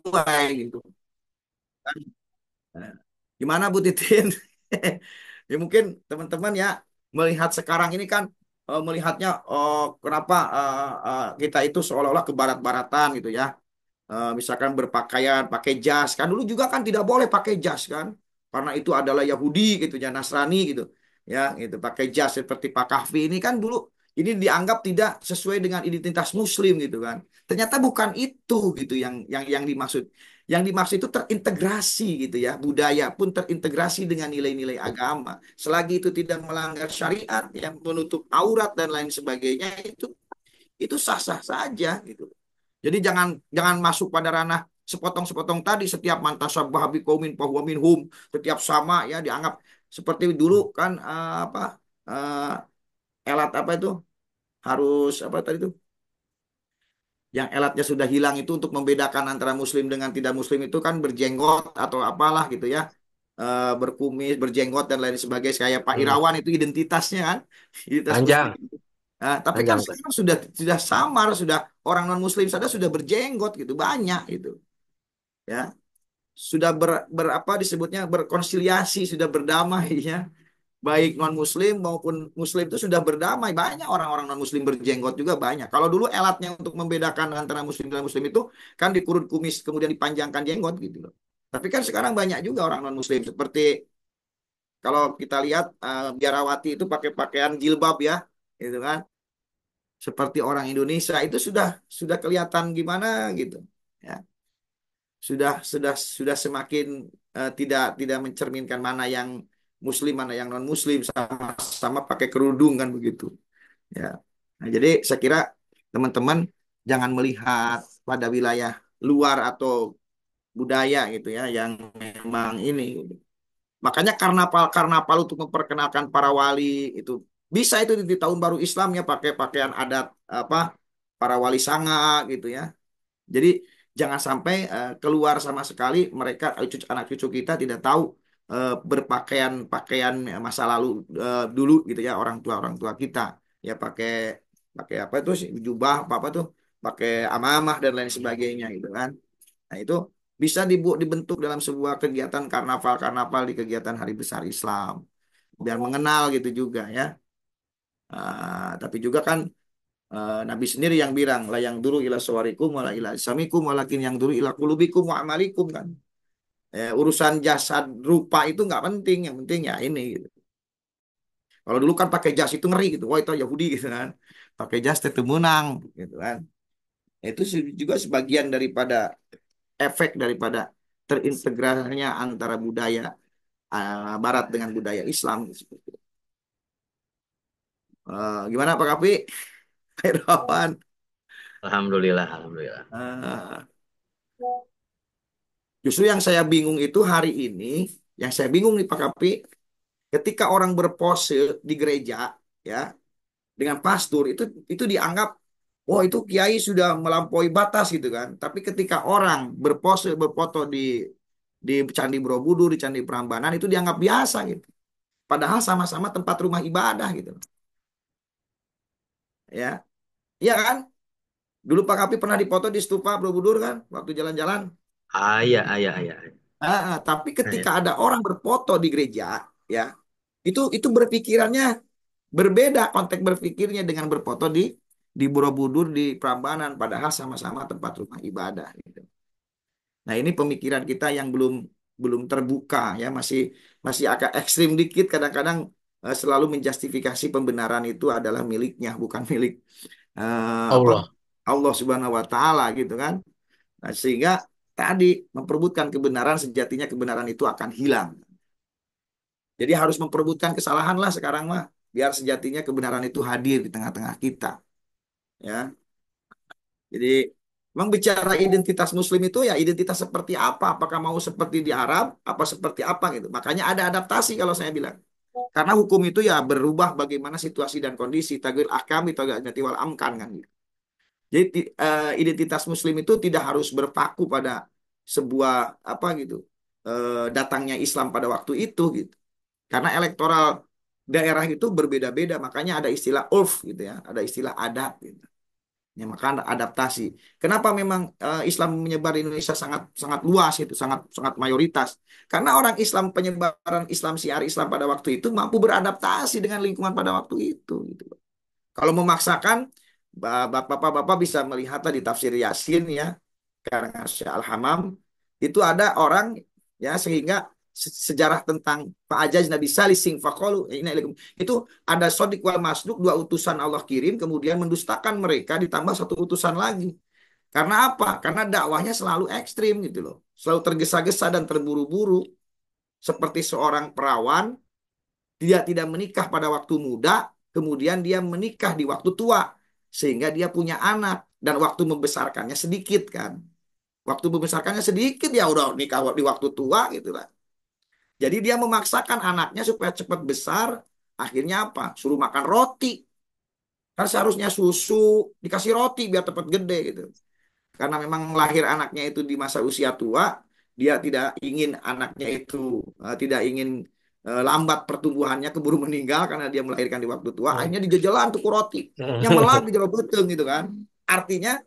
sesuai gitu kan. Nah, gimana Bu Titin? Ya mungkin teman-teman ya melihat sekarang ini kan melihatnya kenapa kita itu seolah-olah ke barat-baratan gitu ya. Misalkan berpakaian pakai jas kan dulu juga kan tidak boleh pakai jas kan karena itu adalah Yahudi gitu ya Nasrani gitu ya gitu pakai jas seperti Pak Kahfi ini kan dulu ini dianggap tidak sesuai dengan identitas Muslim gitu kan ternyata bukan itu gitu yang dimaksud itu terintegrasi gitu ya budaya pun terintegrasi dengan nilai-nilai agama selagi itu tidak melanggar syariat yang menutup aurat dan lain sebagainya itu sah-sah saja gitu. Jadi jangan jangan masuk pada ranah sepotong-sepotong tadi setiap mantasabah biqaumin fahuwa minhum, setiap sama ya dianggap seperti dulu kan apa elat apa itu harus apa tadi itu yang elatnya sudah hilang itu untuk membedakan antara muslim dengan tidak muslim itu kan berjenggot atau apalah gitu ya. Berkumis, berjenggot dan lain sebagainya kayak Pak Hmm. Irawan itu identitasnya kan identitas muslim. Panjang, Nah, tapi kan panjang. sekarang sudah samar, sudah orang non muslim sudah berjenggot gitu banyak gitu ya sudah berapa disebutnya berkonsiliasi sudah berdamai ya baik non muslim maupun muslim itu sudah berdamai banyak orang-orang non muslim berjenggot juga banyak kalau dulu elatnya untuk membedakan antara muslim dan muslim itu kan dikurut kumis kemudian dipanjangkan jenggot gitu loh tapi kan sekarang banyak juga orang non muslim seperti kalau kita lihat biarawati itu pakai pakaian jilbab ya gitu kan seperti orang Indonesia itu sudah kelihatan gimana gitu ya sudah semakin tidak mencerminkan mana yang muslim mana yang non muslim sama-sama pakai kerudung kan begitu ya nah, jadi saya kira teman-teman jangan melihat pada wilayah luar atau budaya gitu ya yang memang ini makanya karnaval karnaval untuk memperkenalkan para wali itu bisa itu di tahun baru Islam ya pakai pakaian adat apa para wali sanga gitu ya jadi jangan sampai keluar sama sekali mereka anak cucu kita tidak tahu berpakaian pakaian masa lalu dulu gitu ya orang tua kita ya pakai pakai apa itu sih jubah apa apa tuh pakai amamah dan lain sebagainya gitu kan. Nah itu bisa dibentuk dalam sebuah kegiatan karnaval-karnaval di kegiatan Hari Besar Islam biar mengenal gitu juga ya. Tapi juga kan Nabi sendiri yang bilang la yang dulu ila sawarikum wala ila samikum walakin yang dulu ila kulubikum wa amalikum kan. Urusan jasad rupa itu nggak penting, yang penting ya ini gitu. Kalau dulu kan pakai jas itu ngeri gitu, wah itu Yahudi gitu kan. Pakai jas itu menang gitu kan. Itu juga sebagian daripada efek daripada terintegrasinya antara budaya Barat dengan budaya Islam. Gimana Pak Kapi? Pak Alhamdulillah, alhamdulillah. Uh, Justru yang saya bingung itu hari ini, yang saya bingung nih Pak Kapi, ketika orang berpose di gereja ya dengan pastor itu dianggap wah itu kiai sudah melampaui batas gitu kan. Tapi ketika orang berpose berfoto di Candi Borobudur, di Candi Prambanan itu dianggap biasa gitu. Padahal sama-sama tempat rumah ibadah gitu. Ya. Iya kan? Dulu Pak Kapi pernah dipoto di stupa Borobudur kan waktu jalan-jalan. Iya, iya, iya. Tapi Iya. ketika ada orang berfoto di gereja, ya itu berpikirannya berbeda konteks berpikirnya dengan berfoto di Borobudur di Prambanan, padahal sama-sama tempat rumah ibadah. Gitu. Nah ini pemikiran kita yang belum belum terbuka ya masih masih agak ekstrim dikit kadang-kadang selalu menjustifikasi pembenaran itu adalah miliknya bukan milik apa Allah. Allah Subhanahu Wa Taala gitu kan. Nah, sehingga tadi memperebutkan kebenaran sejatinya kebenaran itu akan hilang. Jadi harus memperebutkan kesalahan lah sekarang mah biar sejatinya kebenaran itu hadir di tengah-tengah kita ya. Jadi memang bicara identitas muslim itu ya identitas seperti apa? Apakah mau seperti di Arab apa seperti apa gitu. Makanya ada adaptasi kalau saya bilang. Karena hukum itu ya berubah bagaimana situasi dan kondisi tagwil ahkam itu agak jati wal amkan kan gitu. Jadi identitas muslim itu tidak harus berpaku pada sebuah apa gitu datangnya Islam pada waktu itu gitu. Karena elektoral daerah itu berbeda-beda, makanya ada istilah urf gitu ya, ada istilah adat gitu. Ya, maka adaptasi. Kenapa memang Islam menyebar di Indonesia sangat sangat luas itu, sangat sangat mayoritas. Karena orang Islam penyebaran Islam syiar Islam pada waktu itu mampu beradaptasi dengan lingkungan pada waktu itu. Gitu. Kalau memaksakan, bapak-bapak bisa melihat di tafsir Yasin ya, karena Syekh Al-Hamam itu ada orang ya sehingga sejarah tentang Fa'ajaz Nabi Salising Faqalu itu ada Shodiq wal Masduq, dua utusan Allah kirim kemudian mendustakan mereka ditambah satu utusan lagi. Karena apa? Karena dakwahnya selalu ekstrim gitu loh. Selalu tergesa-gesa dan terburu-buru seperti seorang perawan, dia tidak menikah pada waktu muda, kemudian dia menikah di waktu tua sehingga dia punya anak dan waktu membesarkannya sedikit kan. Waktu membesarkannya sedikit ya udah nikah di waktu tua gitu lah. Jadi dia memaksakan anaknya supaya cepat besar. Akhirnya apa? Suruh makan roti. Kan seharusnya susu dikasih roti biar cepat gede gitu. Karena memang lahir anaknya itu di masa usia tua, dia tidak ingin anaknya itu tidak ingin lambat pertumbuhannya keburu meninggal karena dia melahirkan di waktu tua. Hmm. Akhirnya dijejelan tuku roti. Nyemelag di jero beteng gitu kan. Artinya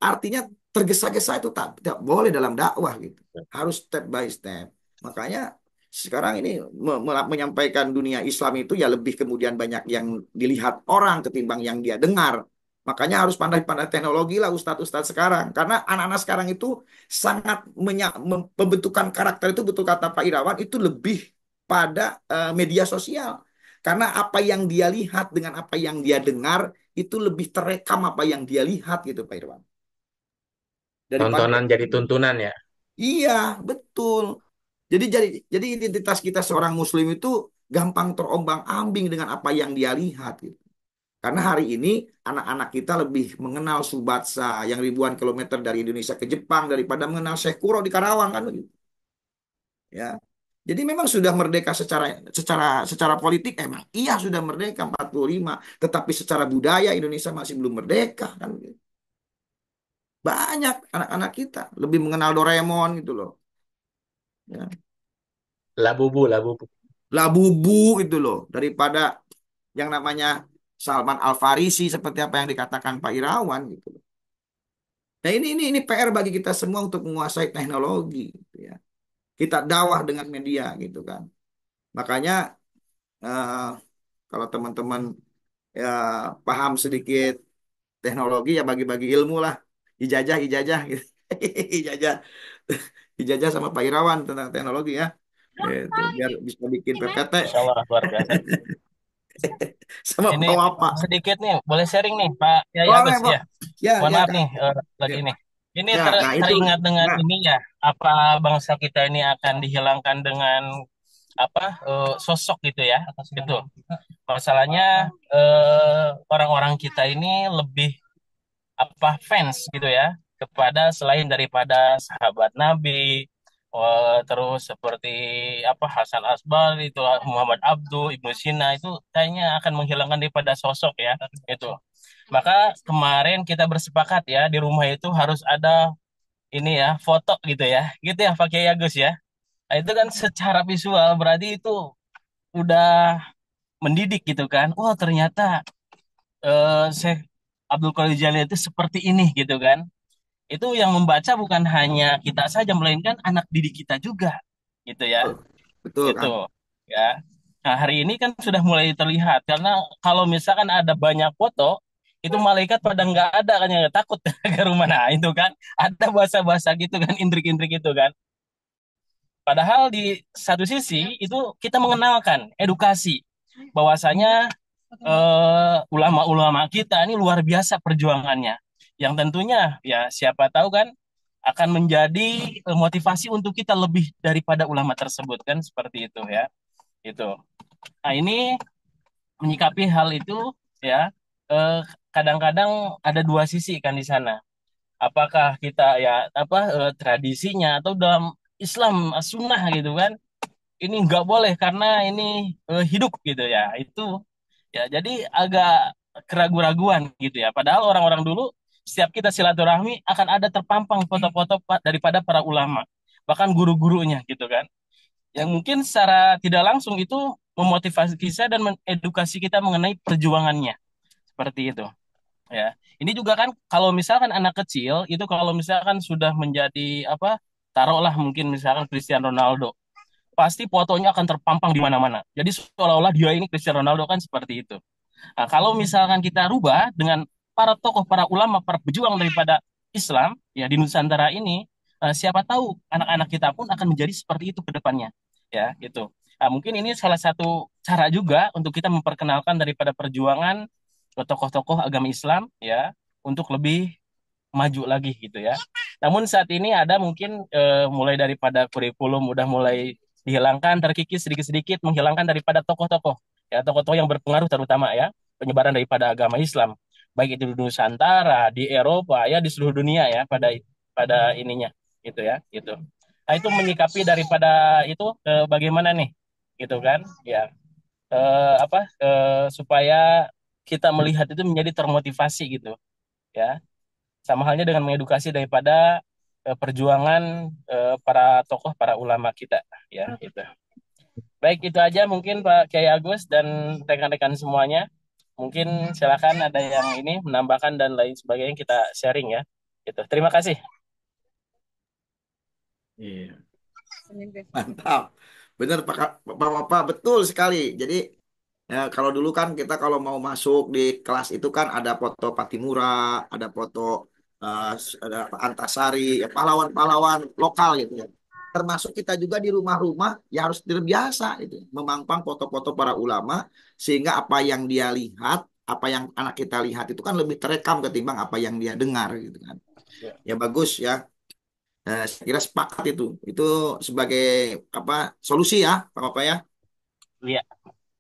Artinya tergesa-gesa itu tidak boleh dalam dakwah gitu. Harus step by step. Makanya sekarang ini menyampaikan dunia Islam itu ya lebih kemudian banyak yang dilihat orang ketimbang yang dia dengar. Makanya harus pandai-pandai teknologi lah ustadz-ustadz sekarang. Karena anak-anak sekarang itu sangat pembentukan karakter itu betul kata Pak Irawan itu lebih pada media sosial. Karena apa yang dia lihat dengan apa yang dia dengar itu lebih terekam apa yang dia lihat gitu Pak Irwan daripada Tontonan jadi tuntunan ya. iya betul jadi identitas kita seorang muslim itu gampang terombang-ambing dengan apa yang dia lihat gitu karena hari ini anak-anak kita lebih mengenal Subatsa yang ribuan kilometer dari Indonesia ke Jepang daripada mengenal Syekh Kuro di Karawang kan begitu ya jadi memang sudah merdeka secara secara secara politik emang iya sudah merdeka 45 tetapi secara budaya Indonesia masih belum merdeka kan gitu. Banyak anak-anak kita lebih mengenal Doraemon gitu loh ya. Labubu, labubu. Labubu itu loh daripada yang namanya Salman Al Farisi seperti apa yang dikatakan Pak Irawan gitu loh. Nah ini PR bagi kita semua untuk menguasai teknologi gitu ya. Kita dakwah dengan media gitu kan. Makanya eh, kalau teman-teman ya paham sedikit teknologi ya bagi-bagi ilmu lah. Ijazah ijazah gitu. Ijazah ijazah sama Pak Irawan tentang teknologi ya. Itu biar bisa bikin PPT Insya Allah luar biasa. sama Ini Pak Wapa. sedikit nih, boleh sharing nih Pak Yai Boleh, Agus Pak. ya. Ya, Mohon ya, maaf Kak. nih Ya, lagi nih. Ini ya, nah itu. teringat dengan Nah, ini ya, apa bangsa kita ini akan dihilangkan dengan apa sosok gitu ya. Gitu. Masalahnya orang-orang kita ini lebih apa fans gitu ya kepada selain daripada sahabat Nabi terus seperti apa Hasan Asbal itu Muhammad Abduh Ibnu Sina itu kayaknya akan menghilangkan daripada sosok ya itu maka kemarin kita bersepakat ya di rumah itu harus ada ini ya foto gitu ya Pak Kiai Agus ya. Nah, itu kan secara visual berarti itu udah mendidik gitu kan. Oh ternyata Syekh Abdul Qadir Jalil itu seperti ini gitu kan. Itu yang membaca bukan hanya kita saja melainkan anak didik kita juga gitu ya betul, betul, gitu Kang. ya. Nah hari ini kan sudah mulai terlihat karena kalau misalkan ada banyak foto itu malaikat pada nggak ada kan yang takut ke rumah nah itu kan ada bahasa-bahasa gitu kan intrik-intrik itu kan padahal di satu sisi itu kita mengenalkan edukasi bahwasanya ulama-ulama kita ini luar biasa perjuangannya. Yang tentunya ya siapa tahu kan akan menjadi motivasi untuk kita lebih daripada ulama tersebut kan seperti itu ya. Itu. Nah, ini menyikapi hal itu ya eh, kadang-kadang ada dua sisi kan di sana. Apakah kita ya apa tradisinya atau dalam Islam sunnah gitu kan ini nggak boleh karena ini hidup gitu ya itu ya jadi agak keraguan-raguan gitu ya padahal orang-orang dulu setiap kita silaturahmi akan ada terpampang foto-foto daripada para ulama bahkan guru-gurunya gitu kan yang mungkin secara tidak langsung itu memotivasi kita dan mengedukasi kita mengenai perjuangannya seperti itu Ya. Ini juga kan kalau misalkan anak kecil itu kalau misalkan sudah menjadi apa? Taruhlah mungkin misalkan Cristiano Ronaldo, pasti fotonya akan terpampang di mana-mana. Jadi seolah-olah dia ini Cristiano Ronaldo kan seperti itu. Nah, kalau misalkan kita rubah dengan para tokoh, para ulama, para pejuang daripada Islam ya di Nusantara ini, siapa tahu anak-anak kita pun akan menjadi seperti itu ke depannya. Ya, gitu. Nah, mungkin ini salah satu cara juga untuk kita memperkenalkan daripada perjuangan tokoh-tokoh agama Islam ya untuk lebih maju lagi gitu ya. Namun saat ini ada mungkin mulai daripada kurikulum udah mulai dihilangkan, terkikis sedikit-sedikit menghilangkan daripada tokoh-tokoh ya, tokoh-tokoh yang berpengaruh terutama ya penyebaran daripada agama Islam baik itu di Nusantara, di Eropa ya di seluruh dunia ya pada pada ininya gitu ya gitu. Nah, itu menyikapi daripada itu bagaimana nih gitu kan ya supaya kita melihat itu menjadi termotivasi gitu ya sama halnya dengan mengedukasi daripada perjuangan para tokoh, para ulama kita, ya gitu. Baik itu aja mungkin Pak Kiai Agus dan rekan-rekan semuanya. Mungkin silakan ada yang ini menambahkan dan lain sebagainya kita sharing ya. Gitu. Terima kasih. Iya, mantap. Bener Pak, Bapak, betul sekali. Jadi ya, kalau dulu kan kita kalau mau masuk di kelas itu kan ada foto Patimura, ada foto ada Antasari, ya, pahlawan-pahlawan lokal gitu ya. Termasuk kita juga di rumah-rumah ya harus terbiasa itu memampang foto-foto para ulama sehingga apa yang dia lihat, apa yang anak kita lihat itu kan lebih terekam ketimbang apa yang dia dengar gitu kan. Ya, Ya bagus ya. Saya kira sepakat itu. Itu sebagai apa solusi ya, Pak Bapak ya. iya,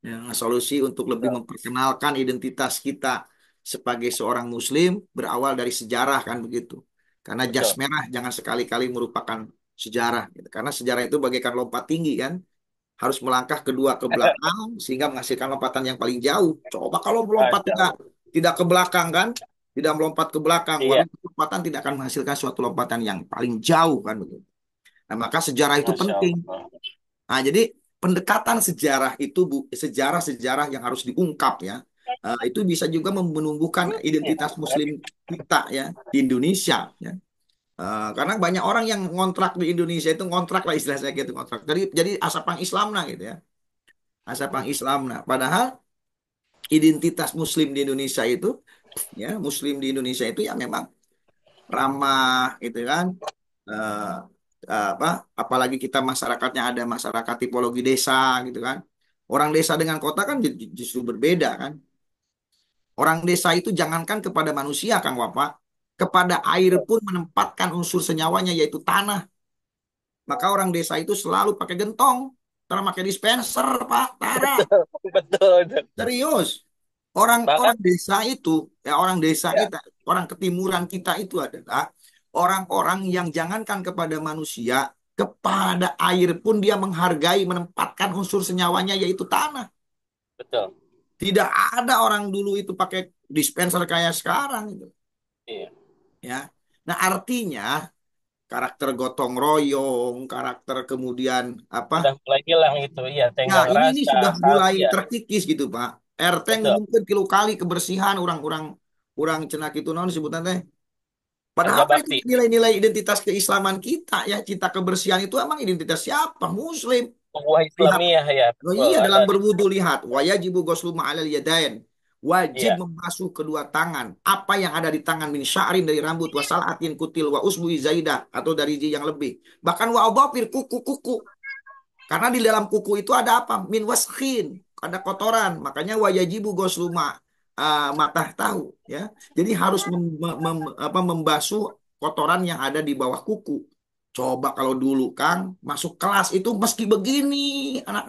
Ya, solusi untuk lebih betul. memperkenalkan identitas kita sebagai seorang Muslim berawal dari sejarah kan begitu. Karena jas Betul. merah jangan sekali-kali merupakan sejarah, gitu. Karena sejarah itu bagaikan lompat tinggi kan, harus melangkah kedua ke belakang sehingga menghasilkan lompatan yang paling jauh. Coba kalau melompat Masya tidak Allah. tidak ke belakang kan, tidak melompat ke belakang, Iya, walau lompatan tidak akan menghasilkan suatu lompatan yang paling jauh kan begitu. Nah, maka sejarah itu Masya penting. Allah. Nah, jadi pendekatan sejarah itu sejarah-sejarah yang harus diungkap ya. Itu bisa juga menumbuhkan identitas Muslim kita ya di Indonesia ya. Karena banyak orang yang ngontrak di Indonesia itu ngontrak lah istilah saya gitu ngontrak. Jadi asapang Islam nah gitu ya. Asapang Islam nah. Padahal identitas Muslim di Indonesia itu ya Muslim di Indonesia itu ya memang ramah gitu kan. Eh, apa apalagi kita masyarakatnya ada masyarakat tipologi desa gitu kan. Orang desa dengan kota kan justru berbeda kan. Orang desa itu jangankan kepada manusia Kang Wapak, kepada air pun menempatkan unsur senyawanya yaitu tanah. Maka orang desa itu selalu pakai gentong, karena pakai dispenser, Pak, Tara. Betul, betul. Serius. Bahkan Orang-orang desa itu, ya orang desa ya, kita, orang ketimuran kita itu adalah orang-orang yang jangankan kepada manusia, kepada air pun dia menghargai, menempatkan unsur senyawanya yaitu tanah. betul. Tidak ada orang dulu itu pakai dispenser kayak sekarang itu, Iya. ya. Nah, artinya karakter gotong royong, karakter kemudian apa? Sudah mulai hilang itu, iya, Ya, tenggang ini rasa, sudah mulai iya, terkikis gitu, Pak. RT betul. ngumumkan tilu kali kebersihan orang-orang orang cenah itu non sebutan teh. Kerja Padahal apa itu bakti. nilai-nilai identitas keislaman kita ya, cinta kebersihan itu emang identitas siapa? Muslim. Sebuah Lihat, Islamiyah ya, oh betul. iya Ada dalam di berwudu lihat, wajibu ghuslu ma'alal yadain. Wajib iya, membasuh kedua tangan. Apa yang ada di tangan min sya'rin dari rambut wasalatin kutil wa usbui zaidah atau dari yang lebih. Bahkan wa adhafir kuku-kuku. Karena di dalam kuku itu ada apa? Min waskhin, ada kotoran. Makanya wajibu gosluma matah tahu ya. Jadi harus membasuh kotoran yang ada di bawah kuku. Coba kalau dulu Kang masuk kelas itu meski begini anak